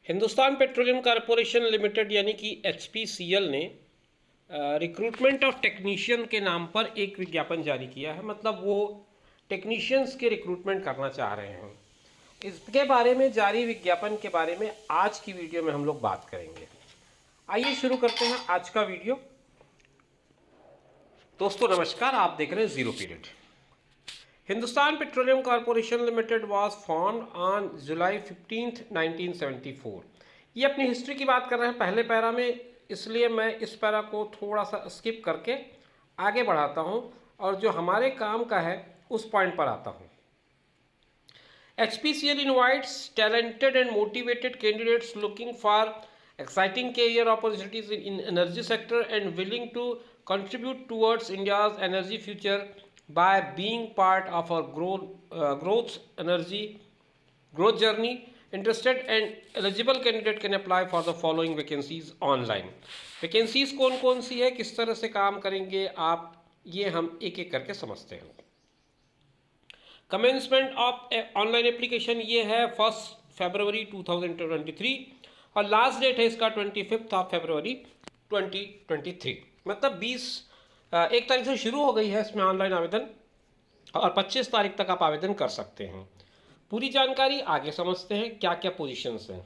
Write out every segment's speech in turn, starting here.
Hindustan petroleum corporation limited यानी कि HPCL ने रिक्रूटमेंट ऑफ टेक्नीशियन के नाम पर एक विज्ञापन जारी किया है। मतलब वो टेक्नीशियंस के रिक्रूटमेंट करना चाह रहे हैं। इसके बारे में जारी विज्ञापन के बारे में आज की वीडियो में हम लोग बात करेंगे। आइए शुरू करते हैं आज का वीडियो। दोस्तों नमस्कार, आप देख रहे हैं zero period. Hindustan petroleum corporation limited was formed on July 15, 1974। ये अपनी हिस्ट्री की बात कर रहे हैं पहले पैरा में, इसलिए मैं इस पैरा को थोड़ा सा स्किप करके आगे बढ़ाता हूं और जो हमारे काम का है उस पॉइंट पर आता हूं। HPCL invites talented and motivated candidates looking for exciting career opportunities in energy sector and willing to contribute towards India's energy future by being part of our growth journey. Interested and eligible candidate can apply for the following vacancies online. Vacancies कौन कौन सी है, किस तरह से काम करेंगे आप, ये हम एक एक करके समझते हैं। कमेंसमेंट ऑफ ऑनलाइन एप्लीकेशन ये है 1 फरवरी 2023 और लास्ट डेट है इसका 25 फरवरी 2023। मतलब 1 तारीख से शुरू हो गई है इसमें ऑनलाइन आवेदन और 25 तारीख तक आप आवेदन कर सकते हैं। पूरी जानकारी आगे समझते हैं क्या क्या पोजीशंस हैं।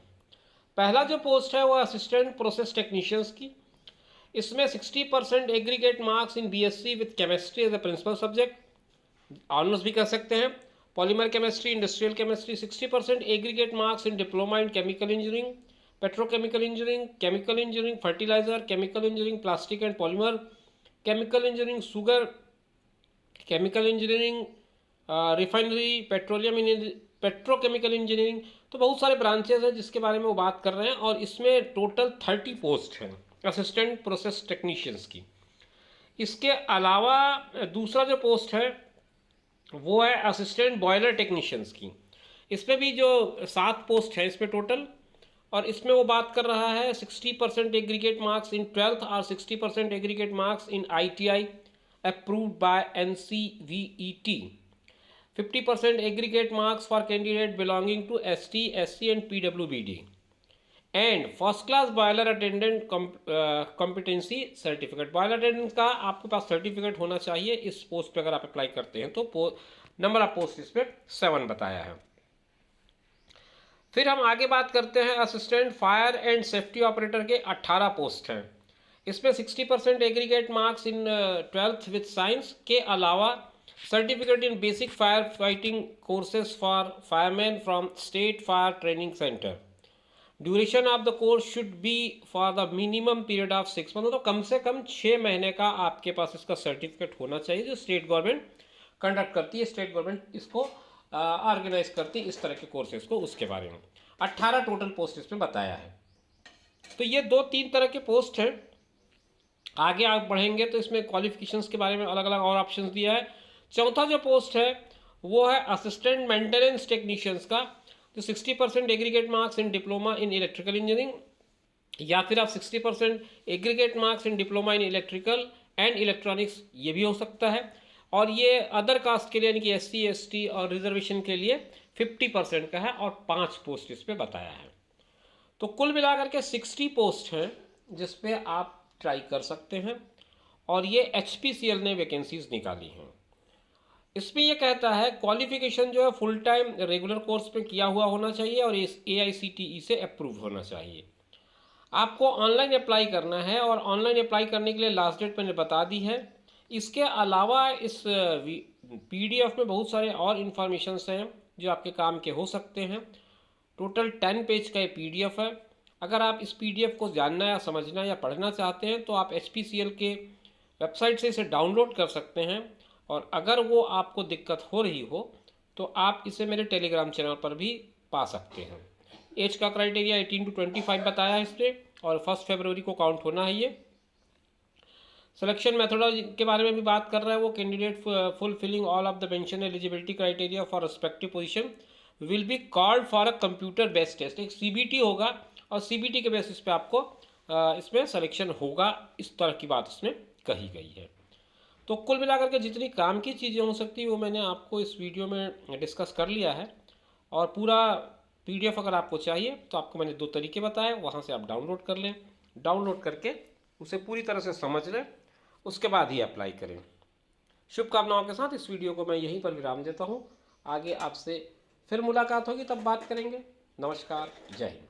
पहला जो पोस्ट है वो असिस्टेंट प्रोसेस टेक्नीशियंस की। इसमें 60% aggregate marks in BSc with chemistry as a principal subject, honours भी कर सकते हैं। Polymer chemistry, industrial chemistry. 60% aggregate marks in diploma in chemical engineering, petrochemical engineering, chemical engineering, fertiliser, chemical engineering, plastic and polymer, chemical engineering, sugar, chemical engineering, refinery, petrochemical engineering. तो बहुत सारे branches हैं जिसके बारे में वो बात कर रहे हैं और इसमें टोटल 30 पोस्ट हैं असिस्टेंट प्रोसेस टेक्नीशियंस की। इसके अलावा दूसरा जो पोस्ट है वो है असिस्टेंट बॉयलर टेक्नीशियंस की। इसमें भी जो 7 पोस्ट है इसमें टोटल, और इसमें वो बात कर रहा है 60% एग्रीगेट मार्क्स इन 12th और 60% aggregate marks in ITI approved by NCVET, 50% aggregate marks for candidate belonging to ST, SC and PWBD, and first class boiler attendant competency certificate। Boiler attendant का आपके पास सर्टिफिकेट होना चाहिए इस पोस्ट पे अगर आप apply करते हैं तो नंबर ऑफ पोस्ट इसमें 7 बताया है। फिर हम आगे बात करते हैं assistant fire and safety operator के 18 पोस्ट हैं। इसमें 60% aggregate marks in 12th with science के अलावा certificate in basic fire fighting courses for fireman from state fire training centre. Duration of the course should be for the minimum period of 6 month. तो कम से कम 6 महीने का आपके पास इसका certificate होना चाहिए, जो स्टेट गवर्नमेंट कंडक्ट करती है। स्टेट गवर्नमेंट इसको ऑर्गेनाइज करती है इस तरह के कोर्सेज को, उसके बारे में 18 टोटल पोस्ट इसमें बताया है। तो ये 2-3 तरह के पोस्ट हैं। आगे आप बढ़ेंगे तो इसमें क्वालिफिकेशंस के बारे में अलग अलग और ऑप्शंस दिया है। चौथा जो पोस्ट है वो है असिस्टेंट मेंटेनेंस टेक्नीशियंस का, जो 60% aggregate marks in diploma in electrical engineering, या फिर आप 60% aggregate marks in diploma in electrical and electronics, ये भी हो सकता है। और ये अदर कास्ट के लिए यानी कि SC, ST और रिजर्वेशन के लिए 50% का है और 5 पोस्ट इस पर बताया है। तो कुल मिलाकर के 60 पोस्ट हैं जिसपे आप ट्राई कर सकते हैं और ये HPCL ने वैकेंसीज निकाली हैं। इसमें यह कहता है क्वालिफिकेशन जो है फुल टाइम रेगुलर कोर्स में किया हुआ होना चाहिए और AICTE से अप्रूव होना चाहिए। आपको ऑनलाइन अप्लाई करना है और ऑनलाइन अप्लाई करने के लिए लास्ट डेट मैंने बता दी है। इसके अलावा इस PDF में बहुत सारे और इन्फॉर्मेशंस हैं जो आपके काम के हो सकते हैं। टोटल 10 पेज का ये PDF है। अगर आप इस PDF को जानना या समझना या पढ़ना चाहते हैं तो आप HPCL के वेबसाइट से इसे डाउनलोड कर सकते हैं, और अगर वो आपको दिक्कत हो रही हो तो आप इसे मेरे टेलीग्राम चैनल पर भी पा सकते हैं। एज का क्राइटेरिया 18 to 25 बताया है इसमें, और 1 फरवरी को काउंट होना है ये। सिलेक्शन मेथोडोलॉजी के बारे में भी बात कर रहा है वो। Candidate fulfilling all of the mention eligibility criteria for respective position will be called for a computer based test. एक CBT होगा और CBT के बेसिस पे आपको इसमें सिलेक्शन होगा, इस तरह की बात इसमें कही गई है। तो कुल मिलाकर के जितनी काम की चीज़ें हो सकती है वो मैंने आपको इस वीडियो में डिस्कस कर लिया है, और पूरा PDF अगर आपको चाहिए तो आपको मैंने 2 तरीके बताए, वहाँ से आप डाउनलोड कर लें। डाउनलोड करके उसे पूरी तरह से समझ लें, उसके बाद ही अप्लाई करें। शुभकामनाओं के साथ इस वीडियो को मैं यहीं पर विराम देता हूँ। आगे आपसे फिर मुलाकात होगी, तब बात करेंगे। नमस्कार, जय हिंद।